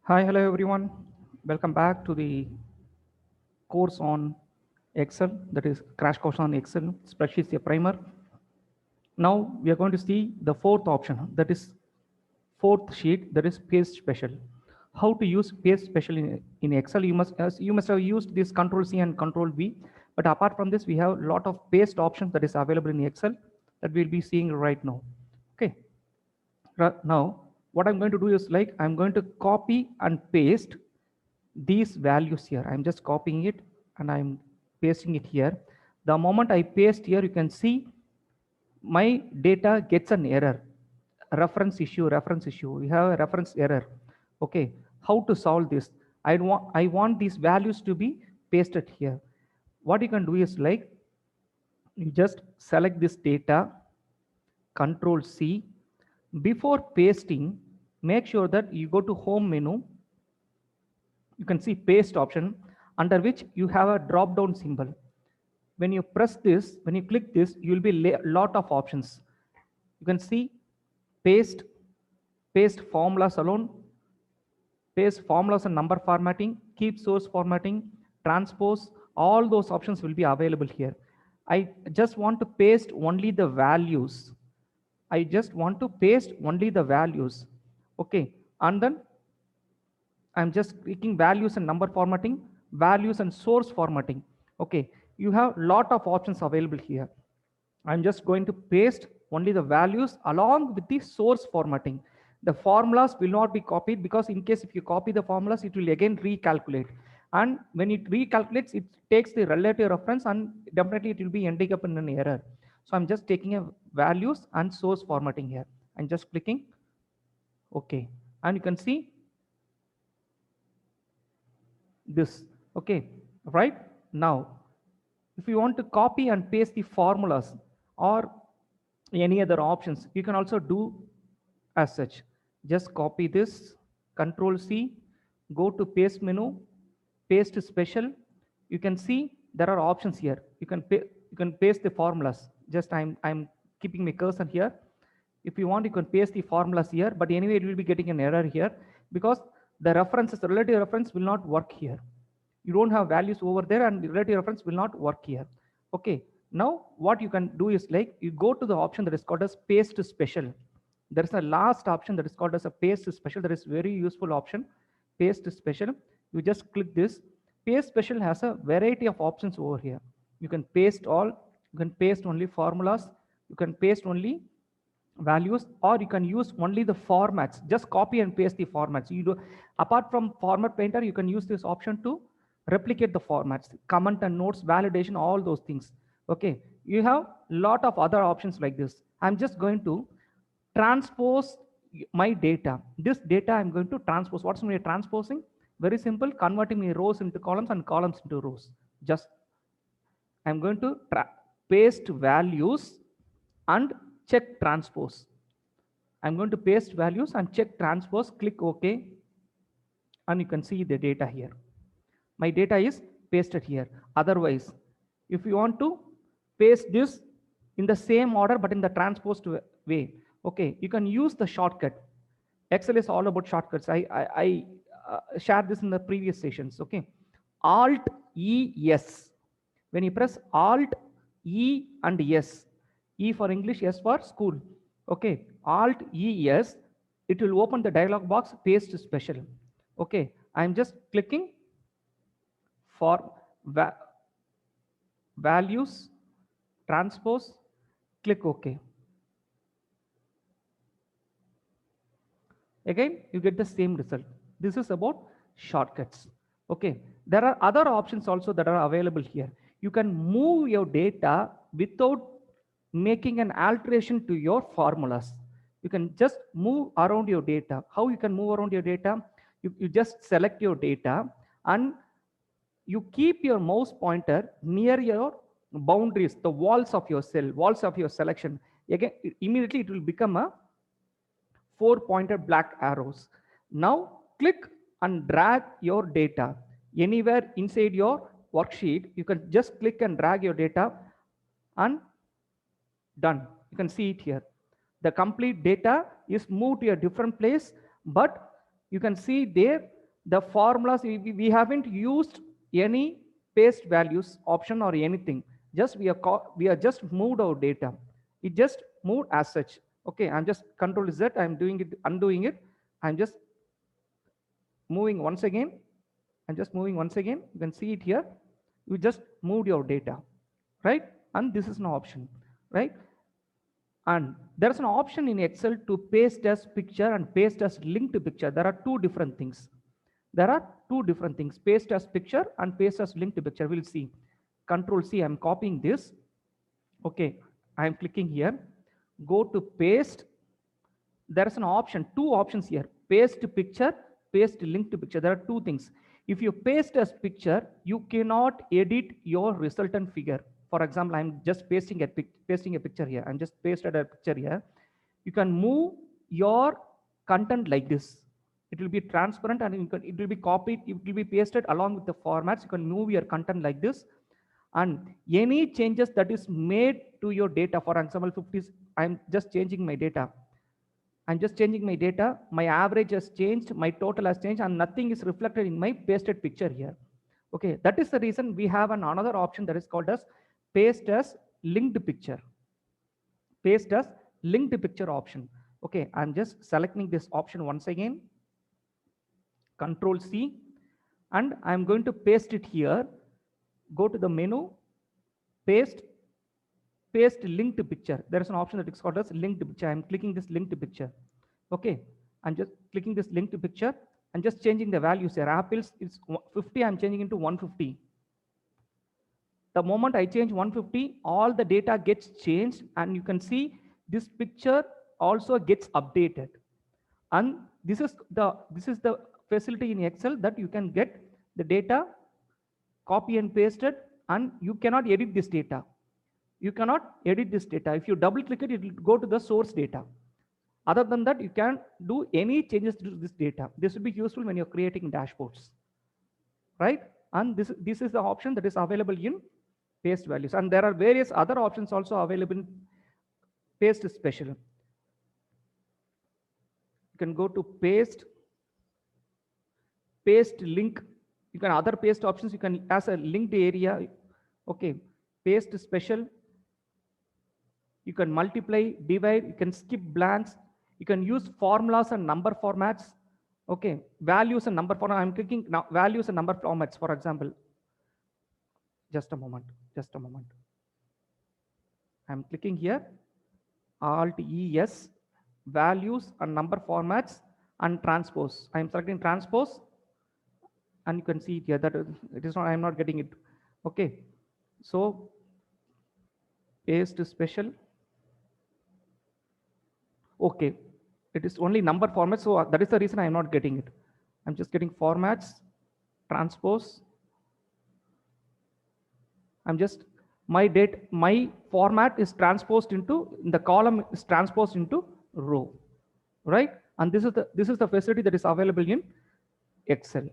Hi, hello everyone. Welcome back to the course on Excel, that is crash course on Excel, spreadsheets a primer. Now we are going to see the fourth option, that is fourth sheet, that is paste special. How to use paste special in Excel? You must have used this Control C and Control V, but apart from this, we have a lot of paste options that is available in Excel that we'll be seeing right now. Okay. Now, what I'm going to do is like I'm going to copy and paste these values here. I'm just copying it and I'm pasting it here. The moment I paste here, you can see my data gets an error. Reference issue. We have a reference error. Okay, how to solve this? I want these values to be pasted here. What you can do is like you just select this data, Control C. Before pasting, make sure that you go to home menu. You can see paste option under which you have a drop down symbol. When you press this, when you click this, you will be lot of options. You can see paste, paste formulas alone, paste formulas and number formatting, keep source formatting, transpose, all those options will be available here. I just want to paste only the values. I just want to paste only the values. Okay, and then I'm just clicking values and number formatting, values and source formatting. Okay, you have lot of options available here. I'm just going to paste only the values along with the source formatting. The formulas will not be copied because in case if you copy the formulas, it will again recalculate. And when it recalculates, it takes the relative reference and definitely it will be ending up in an error. So I'm just taking a values and source formatting here. I'm just clicking OK. And you can see this. Okay, right? Now, if you want to copy and paste the formulas or any other options, you can also do as such. Just copy this, Control C, go to paste menu, paste special. You can see there are options here. You can paste the formulas. Just I'm keeping my cursor here. If you want, you can paste the formulas here, but anyway, it will be getting an error here because the references, the relative reference will not work here. You don't have values over there and the relative reference will not work here. Okay, now what you can do is like you go to the option that is called as paste special. There is a last option that is called as a paste special. That is very useful option, paste special. You just click this. Paste special has a variety of options over here. You can paste all, you can paste only formulas, you can paste only values, or you can use only the formats. Just copy and paste the formats. You do, apart from format painter, you can use this option to replicate the formats, comment and notes, validation, all those things. Okay, you have lot of other options like this. I'm just going to transpose my data. This data I'm going to transpose. What's my transposing? Very simple, converting my rows into columns and columns into rows. Just I'm going to paste values and check transpose. I'm going to paste values and check transpose, click OK, and you can see the data here. My data is pasted here. Otherwise, if you want to paste this in the same order but in the transposed way, okay, you can use the shortcut. Excel is all about shortcuts. I shared this in the previous sessions. Okay, Alt E S. When you press Alt E and S, E for English, S for school. Okay, Alt E S, it will open the dialog box, paste special. Okay, I'm just clicking for values, transpose, click OK. Again, you get the same result. This is about shortcuts. Okay, there are other options also that are available here. You can move your data without making an alteration to your formulas. You can just move around your data. How you can move around your data? You just select your data and you keep your mouse pointer near your boundaries, the walls of your cell, walls of your selection. Again, immediately it will become a four pointed black arrows. Now click and drag your data anywhere inside your worksheet. You can just click and drag your data and done. You can see it here. The complete data is moved to a different place, but You can see there the formulas. We haven't used any paste values option or anything. Just we are just moved our data. It just moved as such. Okay, I'm just Control Z. I'm doing it, undoing it. I'm just moving once again. I'm just moving once again. You can see it here. You just moved your data, right? And this is an option, right? And there's an option in Excel to paste as picture and paste as linked picture. There are two different things. There are two different things, paste as picture and paste as linked picture. We'll see. Control C, I'm copying this. Okay, I'm clicking here. Go to paste. There's an option, two options here, paste picture, paste linked picture. There are two things. If you paste as picture, you cannot edit your resultant figure. For example, I'm just pasting a picture here. I'm just pasted a picture here. You can move your content like this. It will be transparent and it will be copied. It will be pasted along with the formats. You can move your content like this. And any changes that is made to your data, for example, 50, I'm just changing my data. I'm just changing my data. My average has changed. My total has changed, and nothing is reflected in my pasted picture here. Okay, that is the reason we have another option that is called as paste as linked picture. Paste as linked picture option. Okay, I'm just selecting this option once again. Control C, and I'm going to paste it here. Go to the menu, paste linked picture. There is an option that is called as linked picture. I'm clicking this linked picture. Okay, I'm just clicking this linked picture and just changing the values here. Apples is 50, I'm changing into 150. The moment I change 150, all the data gets changed, and you can see this picture also gets updated. And this is the facility in Excel that you can get the data, copy and paste it, and you cannot edit this data. You cannot edit this data. If you double click it, it will go to the source data. Other than that, you can't do any changes to this data. This will be useful when you're creating dashboards, right? And this is the option that is available in paste values. And there are various other options also available in paste special. You can go to paste link. You can other paste options. You can as a linked area. Okay, paste special. You can multiply, divide, you can skip blanks, you can use formulas and number formats. Okay, values and number format. I'm clicking now values and number formats, for example. Just a moment. I'm clicking here, Alt ES, values and number formats and transpose. I'm selecting transpose, and you can see it here that it is not, I'm not getting it. Okay, so paste special. Okay, it is only number format, so that is the reason I'm not getting it. I'm just getting formats, transpose. I'm just my format is transposed into the column is transposed into row, right? And this is the facility that is available in Excel.